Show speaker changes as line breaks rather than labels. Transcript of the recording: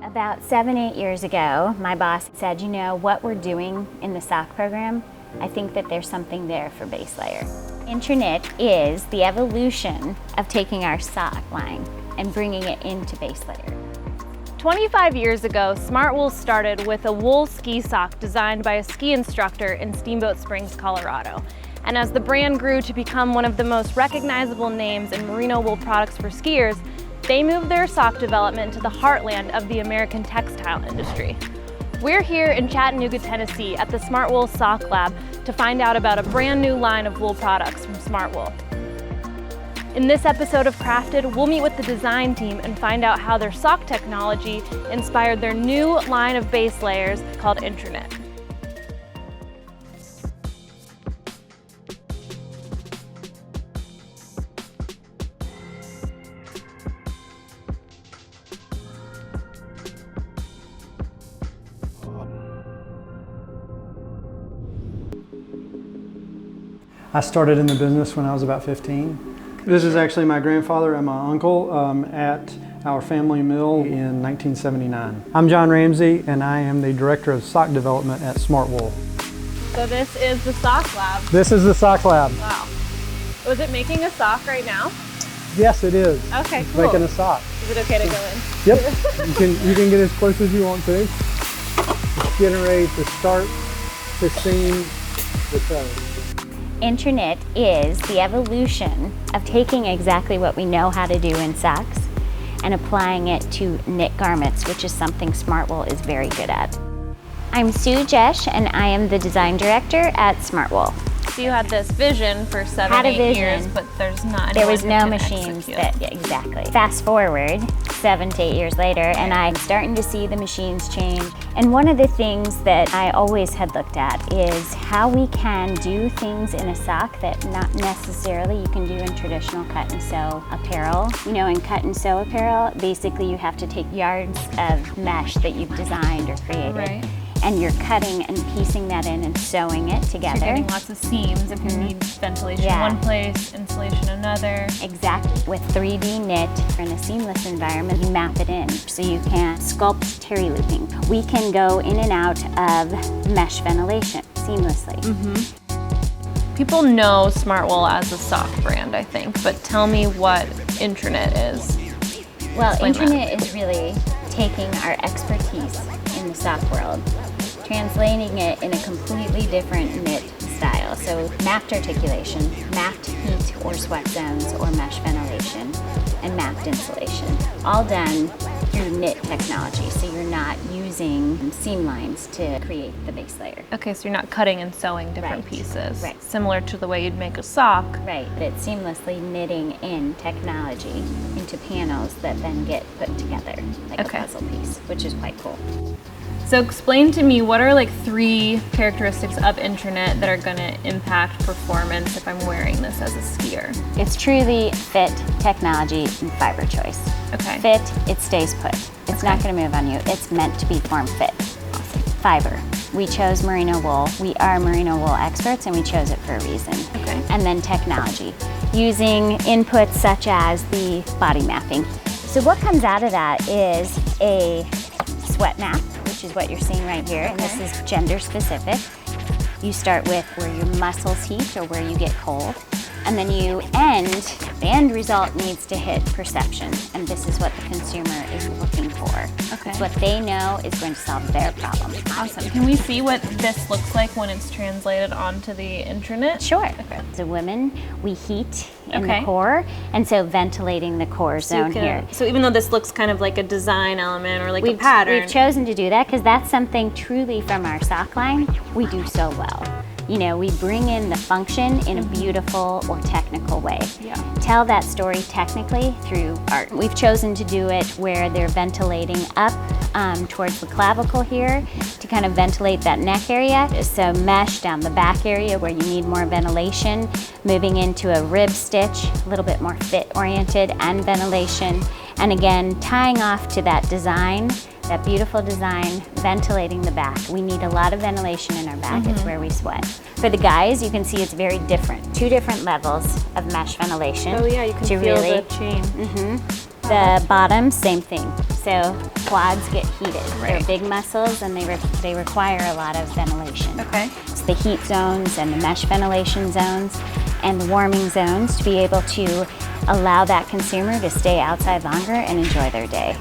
About 7, 8 years ago, my boss said, you know, what we're doing in the sock program, I think that there's something there for base layer. Intraknit is the evolution of taking our sock line and bringing it into base layer.
25 years ago, Smartwool started with a wool ski sock designed by a ski instructor in Steamboat Springs, Colorado. And as the brand grew to become one of the most recognizable names in merino wool products for skiers, they moved their sock development to the heartland of the American textile industry. We're here in Chattanooga, Tennessee at the Smartwool Sock Lab to find out about a brand new line of wool products from Smartwool. In this episode of Crafted, we'll meet with the design team and find out how their sock technology inspired their new line of base layers called Intraknit.
I started in the business when I was about 15. This is actually my grandfather and my uncle at our family mill in 1979. I'm John Ramsey and I am the Director of Sock Development at Smartwool.
So this is the sock lab.
This is the sock lab.
Wow. Was it making a sock right now?
Yes, it is.
Okay,
it's
cool.
Making a sock.
Is it okay to go in?
Yep. you can get as close as you want to. It's getting ready to start to seam the toe.
Intraknit is the evolution of taking exactly what we know how to do in socks and applying it to knit garments, which is something Smartwool is very good at. I'm Sue Jesh and I am the design director at Smartwool.
So you had this vision for 7, 8 years, but
there was no machines exactly. Fast forward 7 to 8 years later, and I'm starting to see the machines change. And one of the things that I always had looked at is how we can do things in a sock that not necessarily you can do in traditional cut and sew apparel. You know, in cut and sew apparel, basically you have to take yards of mesh that you've designed or created.
Right.
And you're cutting and piecing that in and sewing it together.
So you're getting lots of seams if you need ventilation in one place, insulation another.
Exactly. With 3D-Knit in a seamless environment, you map it in so you can sculpt terry looping. We can go in and out of mesh ventilation seamlessly.
People know Smartwool as a sock brand, I think, but tell me what Intraknit is.
Well, Intraknit is really taking our expertise in the sock world, translating it in a completely different knit style. So mapped articulation, mapped heat or sweat zones or mesh ventilation, and mapped insulation, all done through knit technology. So you're not using seam lines to create the base layer.
Okay, so you're not cutting and sewing different pieces.
Right.
Similar to the way you'd make a sock.
Right, but it's seamlessly knitting in technology into panels that then get put together like a puzzle piece, which is quite cool.
So explain to me, what are like 3 characteristics of Intraknit that are going to impact performance if I'm wearing this as a skier?
It's truly fit, technology, and fiber choice.
Okay.
Fit, it stays put. It's not going to move on you. It's meant to be form fit. Awesome. Fiber. We chose merino wool. We are merino wool experts and we chose it for a reason.
Okay.
And then technology. Using inputs such as the body mapping. So what comes out of that is a sweat map, which is what you're seeing right here, and this is gender specific. You start with where your muscles heat or where you get cold, and then the end result needs to hit perception, and this is what the consumer is looking for.
Okay.
It's what they know is going to solve their problem.
Awesome. Can we see what this looks like when it's translated onto the Intraknit?
Sure. As a woman, we heat in the core, and so ventilating the core zone here.
So even though this looks kind of like a design element or like a pattern.
We've chosen to do that because that's something truly from our sock line we do so well. You know, we bring in the function in a beautiful or technical way.
Yeah.
Tell that story technically through art. We've chosen to do it where they're ventilating up towards the clavicle here to kind of ventilate that neck area. So mesh down the back area where you need more ventilation, moving into a rib stitch, a little bit more fit oriented and ventilation. And again, tying off to that design, that beautiful design, ventilating the back. We need a lot of ventilation in our back. It's where we sweat. For the guys, you can see it's very different. 2 different levels of mesh ventilation.
Oh yeah, you can feel the chain.
The bottom, same thing. So quads get heated.
Right.
They're big muscles and they require a lot of ventilation.
Okay.
It's the heat zones and the mesh ventilation zones and the warming zones to be able to allow that consumer to stay outside longer and enjoy their day.